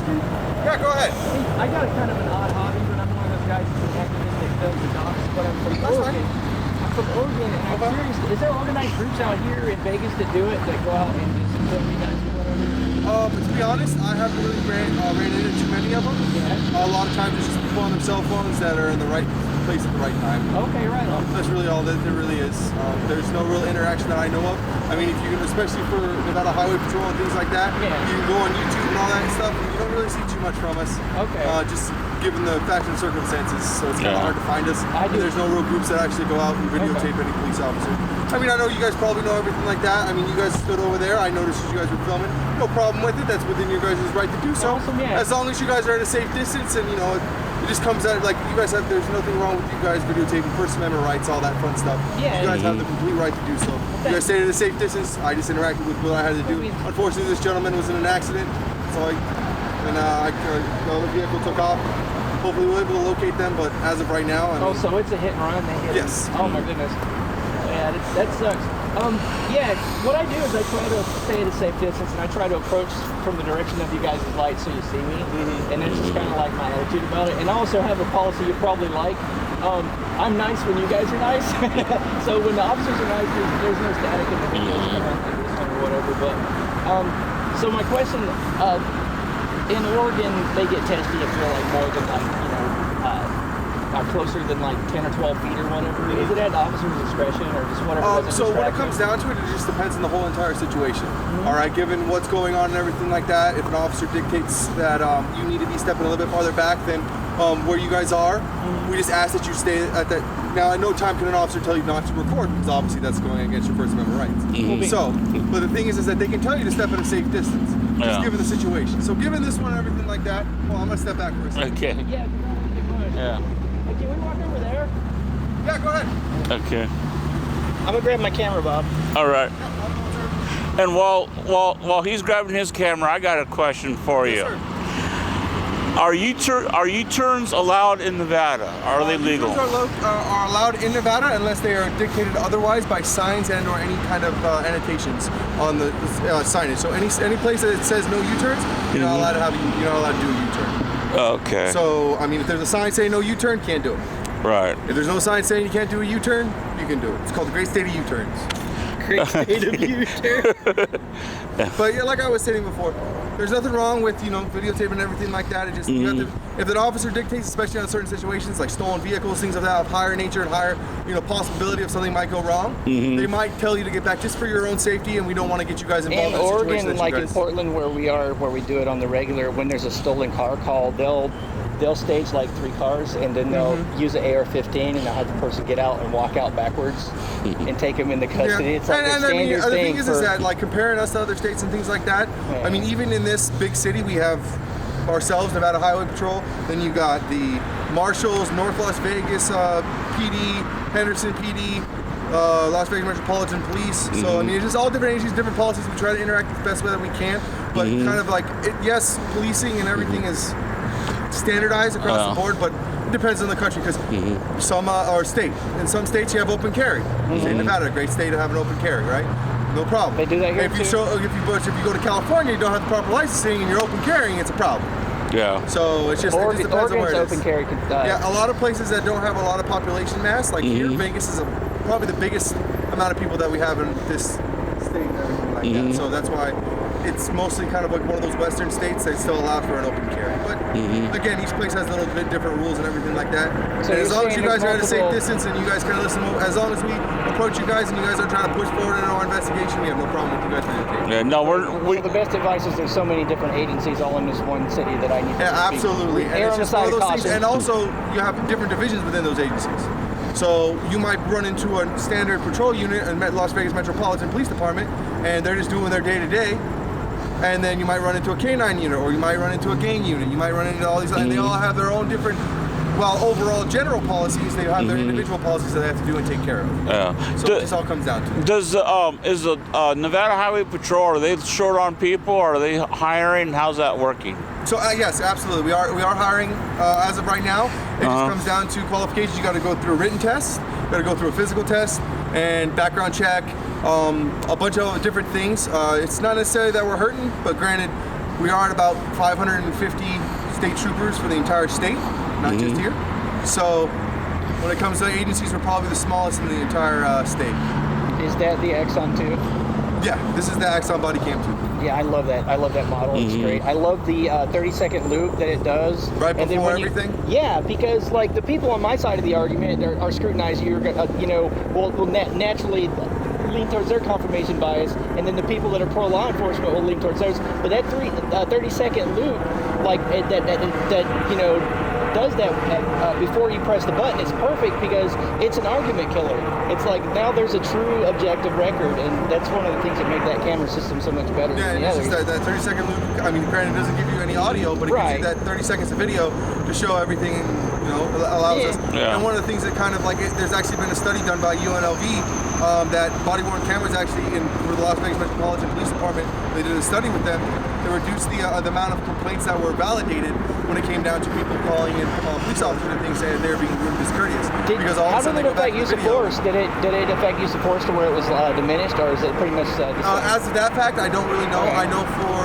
Yeah, go ahead. Hey, I got a kind of an odd hobby, but I'm one of those guys who's an activist that films the dogs. But I'm from That's Oregon. fine. I'm from Oregon, and I'm curious, is there organized groups out here in Vegas that do it, that go out and just film you guys or whatever? To be honest, I haven't really ran into too many of them. Yeah. A lot of times it's just people on their cell phones that are in the right place at the right time. Okay, right on. That's really all that there really is. There's no real interaction that I know of. I mean, if you can, especially for Nevada Highway Patrol and things like that, Yeah. you can go on YouTube and all that stuff. And you don't really see too much from us. Okay. Just given the facts and circumstances, so it's kind of hard to find us. I do. And there's no real groups that actually go out and videotape any police officer. I mean, I know you guys probably know everything like that. I mean, you guys stood over there. I noticed you guys were filming. No problem with it. That's within your guys' right to do so. Awesome, yeah. As long as you guys are at a safe distance and, you know, it just comes out like you guys have, there's nothing wrong with you guys videotaping First Amendment rights, all that fun stuff. Yeah. You guys have the complete right to do so. You guys stayed at a safe distance. I just interacted with what I had to do. Unfortunately, this gentleman was in an accident, so the vehicle took off. Hopefully we'll be able to locate them, but as of right now, I mean, So it's a hit and run. They hit Yes. Oh my goodness. Yeah, that sucks. Yeah, what I do is I try to stay at a safe distance, and I try to approach from the direction of you guys' light so you see me. And it's just kind of like my attitude about it. And I also have a policy you probably like. I'm nice when you guys are nice. So when the officers are nice, there's no static in the videos like this one or whatever. But so my question, in Oregon, they get testy if you're like more than like, you know, closer than like 10 or 12 feet or whatever. Is it at the officer's discretion or just whatever? So when it comes down to it, it just depends on the whole entire situation. All right, given what's going on and everything like that, if an officer dictates that you need to be stepping a little bit farther back than where you guys are, we just ask that you stay at that. Now, at no time can an officer tell you not to record, because obviously that's going against your First Amendment rights. So, but the thing is that they can tell you to step at a safe distance, just given the situation. So given this one and everything like that, well, I'm gonna step back for a second. Okay. Yeah, if you want to get going. Yeah. Hey, can we walk over there? Yeah, go ahead. Okay. I'm gonna grab my camera, Bob. All right. And while he's grabbing his camera, I got a question for you. Sir. Are U-turns allowed in Nevada? Are they legal? U-turns are allowed in Nevada unless they are dictated otherwise by signs and or any kind of annotations on the signage. So any place that it says no U-turns, you're not allowed to have you're not allowed to do a U-turn. Okay. So I mean, if there's a sign saying no U-turn, can't do it. Right. If there's no sign saying you can't do a U-turn, you can do it. It's called the great state of U-turns. Great state of U-turn. But yeah, like I was saying before, there's nothing wrong with, you know, videotaping and everything like that. It just you have to, if an officer dictates, especially on certain situations like stolen vehicles, things of that of higher nature and higher, you know, possibility of something might go wrong, they might tell you to get back just for your own safety, and we don't want to get you guys involved In in a situation Oregon, that like you in guys. Portland, where we do it on the regular, when there's a stolen car call, they'll stage like 3 cars, and then they'll use an AR-15, and they'll have the person get out and walk out backwards and take them into custody. It's like a and I mean, standard the thing. thing is that, like, comparing us to other states and things like that, I mean, even in this big city, we have ourselves, Nevada Highway Patrol, then you got the Marshals, North Las Vegas PD, Henderson PD, Las Vegas Metropolitan Police. So, I mean, it's just all different agencies, different policies. We try to interact the best way that we can, but kind of like, yes, policing and everything is standardized across the board, but it depends on the country, because some are state. In some states you have open carry. Say Nevada, a great state to have an open carry, right? No problem. They do that here if you too? if you go to California, you don't have the proper licensing and you're open carrying, it's a problem. Yeah. So it just depends on where Oregon's it is. open carry. Yeah, a lot of places that don't have a lot of population mass, like here, Vegas is probably the biggest amount of people that we have in this state and everything like that. So that's why it's mostly kind of like one of those western states that still allow for an open carry. But again, each place has a little bit different rules and everything like that. So and as long as you guys are at a safe multiple- distance and you guys kind of listen, as long as we approach you guys and you guys are trying to push forward in our investigation, we have no problem with you guys videotaping. Yeah. No, So the best advice is there's so many different agencies all in this one city that I need to Yeah, just be- absolutely. And err it's on the just one side of of those things. caution. And also, you have different divisions within those agencies. So you might run into a standard patrol unit in Las Vegas Metropolitan Police Department, and they're just doing their day-to-day. And then you might run into a canine unit, or you might run into a gang unit. You might run into all these, and they all have their own different, well, overall general policies. They have their individual policies that they have to do and take care of. Yeah. So this all comes down to it. Does is the Nevada Highway Patrol, are they short on people, or are they hiring? How's that working? So yes, absolutely. We are hiring as of right now. It just comes down to qualifications. You got to go through a written test. You got to go through a physical test and background check. A bunch of different things. It's not necessarily that we're hurting, but granted, We are at about 550 state troopers for the entire state, not just here. So when it comes to agencies, we're probably the smallest in the entire state. Is that the Exxon 2? Yeah, this is the Axon Body Cam 2. Yeah, I love that. I love that model. It's great. I love the 30-second loop that it does. Right And then before when everything? Yeah, because like the people on my side of the argument are scrutinizing. You're gonna, will naturally lean towards their confirmation bias, and then the people that are pro law enforcement will lean towards those. But that 30-second loop, like that does that before you press the button, it's perfect because it's an argument killer. It's like now there's a true objective record, and that's one of the things that make that camera system so much better Yeah, than and the it's others. just that 30-second loop. I mean, granted, it doesn't give you any audio, but it Right. gives you that 30 seconds of video to show everything, allows us. Yeah. And one of the things that kind of like, there's actually been a study done by UNLV that body-worn cameras actually, for the Las Vegas Metropolitan Police Department, they did a study with them to reduce the amount of complaints that were validated when it came down to people calling in police officers and things saying they're being rude and discourteous. Because all How of a sudden did they it go back affect to use the of video. force? Did it affect use of force to where it was diminished, or is it pretty much the same? As to that fact, I don't really know. Okay. I know through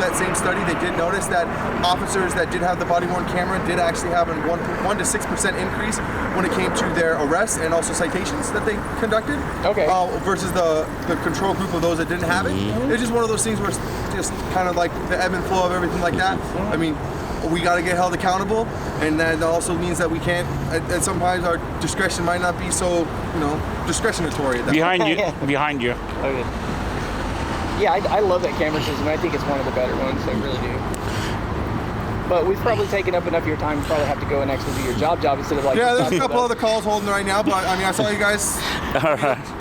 that same study, they did notice that officers that did have the body-worn camera did actually have a 1 to 6% increase when it came to their arrests and also citations that they conducted. Okay. Versus the control group of those that didn't have it. It's just one of those things where it's just kind of like the ebb and flow of everything like that. I mean, we got to get held accountable, and that also means that we can't. And sometimes our discretion might not be so, discretionatory. At that Behind you, Yeah. behind you. Okay. Yeah, I love that camera system. I think it's one of the better ones. I really do. But we've probably taken up enough of your time. You probably have to go and actually do your job instead of like. Yeah, just there's a talking couple about- other calls holding right now, but I mean, I saw you guys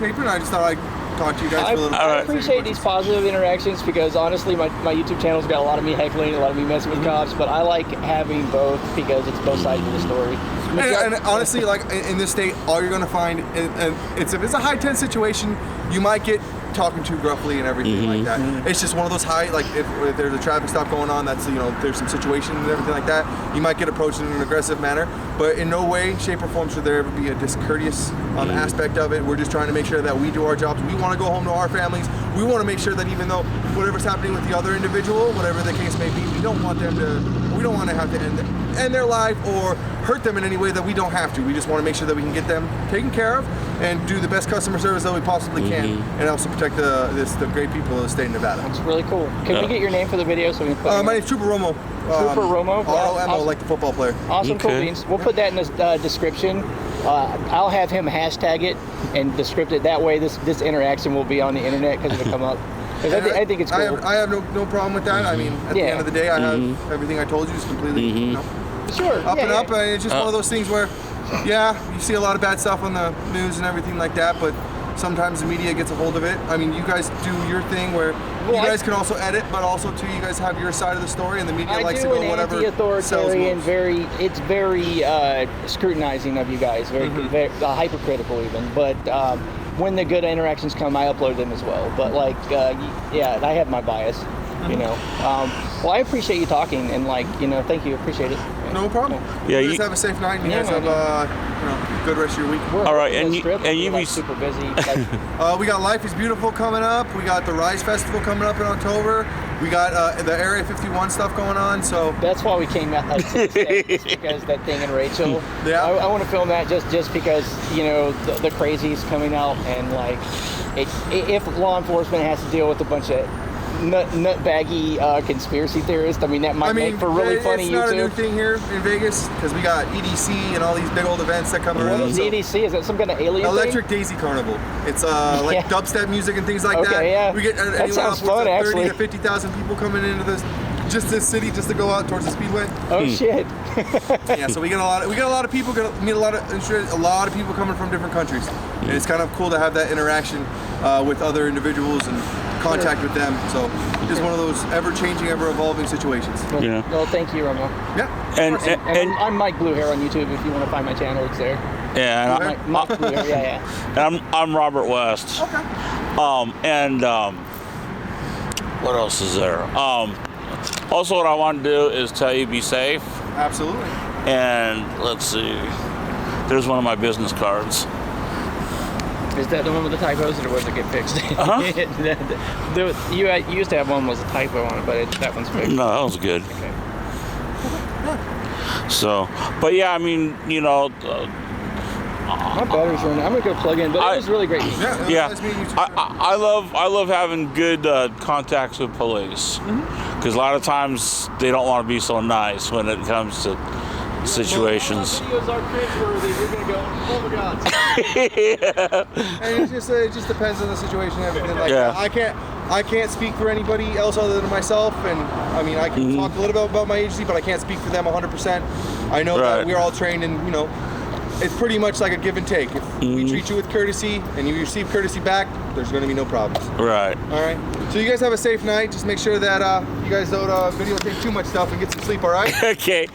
paper, and I just thought I'd talk to you guys for a little bit. I appreciate these positive interactions because honestly, my YouTube channel's got a lot of me heckling, a lot of me messing with cops, but I like having both because it's both sides of the story. And honestly, like in this state, all you're gonna find, and if it's a high tense situation, you might get talking too gruffly and everything like that. It's just one of those like if there's a traffic stop going on, that's there's some situation and everything like that, you might get approached in an aggressive manner. But in no way, shape, or form should there ever be a discourteous aspect of it. We're just trying to make sure that we do our jobs. We want to go home to our families. We want to make sure that even though whatever's happening with the other individual, whatever the case may be, we don't want to have to end their life or hurt them in any way that we don't have to. We just want to make sure that we can get them taken care of and do the best customer service that we possibly can, and also protect the great people of the state of Nevada. It's really cool. Can we get your name for the video so we can put My name's Trooper Romo. Trooper Romo? R-O-M-O, Awesome. like the football player. Awesome, cool Okay. beans. We'll put that in the description. I'll have him hashtag it and descript it. That way this interaction will be on the internet because it'll come up. 'Cause I think it's cool. I have no problem with that. I mean, at the Yeah. end of the day, I have everything I told you is completely Sure. up yeah, and yeah. up. And it's just one of those things where, yeah, you see a lot of bad stuff on the news and everything like that, but sometimes the media gets a hold of it. I mean, you guys do your thing where you guys can also edit, but also too, you guys have your side of the story, and the media I likes do to go an whatever sells anti-authoritarian, most. it's very scrutinizing of you guys, very hypercritical even. But when the good interactions come, I upload them as well. But like, yeah, I have my bias, Well, I appreciate you talking and thank you, appreciate it. No problem. Yeah, you you- guys have a safe night, and you Yeah, guys have a good rest of your week. We're All right, on and the you- strip, and we're, you be- super busy. Like, We got Life is Beautiful coming up. We got the Rise Festival coming up in October. We got the Area 51 stuff going on. So that's why we came out to the States, because that thing in Rachel. Yeah. I want to film that just because the crazies coming out and if law enforcement has to deal with a bunch of nutbaggy conspiracy theorists, I mean that might make for really funny it's not a new YouTube. thing here in Vegas because we got EDC and all these big old events that come What around. is So- EDC? Is that some kind of alien Electric Daisy Carnival. It's like Yeah. dubstep music and things like that. Okay, yeah. We get That anywhere sounds upwards fun, of 30 actually. to 50,000 people coming into this city just to go out towards the speedway. Oh shit! Yeah, so we get a lot of people. Meet a lot of people coming from different countries, and it's kind of cool to have that interaction with other individuals and contact with them. So just one of those ever-changing, ever-evolving situations. Yeah. Well, thank you, Romo. Yeah. And And I'm Mike Blue Hair on YouTube. If you want to find my channel, it's there. yeah, and Mike Blue Hair. Yeah. I'm Robert West. Okay. What else is there? Also, what I want to do is tell you be safe. Absolutely. And let's see. There's one of my business cards. Is that the one with the typos, or was it get fixed? Uh-huh. You used to have one with a typo on it, but that one's fixed. No, that was good. Okay. So, but yeah, I mean, you know, My battery's running. I'm gonna go plug in, but it was really great. Yeah, it was yeah, nice meeting you too. I love having good contacts with police because a lot of times they don't want to be so nice when it comes to situations. Well, videos are cringeworthy. You're gonna go, oh my god. And it just depends on the situation and everything like Yeah. that. I can't speak for anybody else other than myself, and I mean I can talk a little bit about my agency, but I can't speak for them 100%. I know Right. that we're all trained, and you know, it's pretty much like a give and take. If we treat you with courtesy and you receive courtesy back, there's going to be no problems. Right. All right. So you guys have a safe night. Just make sure that you guys don't videotape too much stuff and get some sleep. All right. Okay.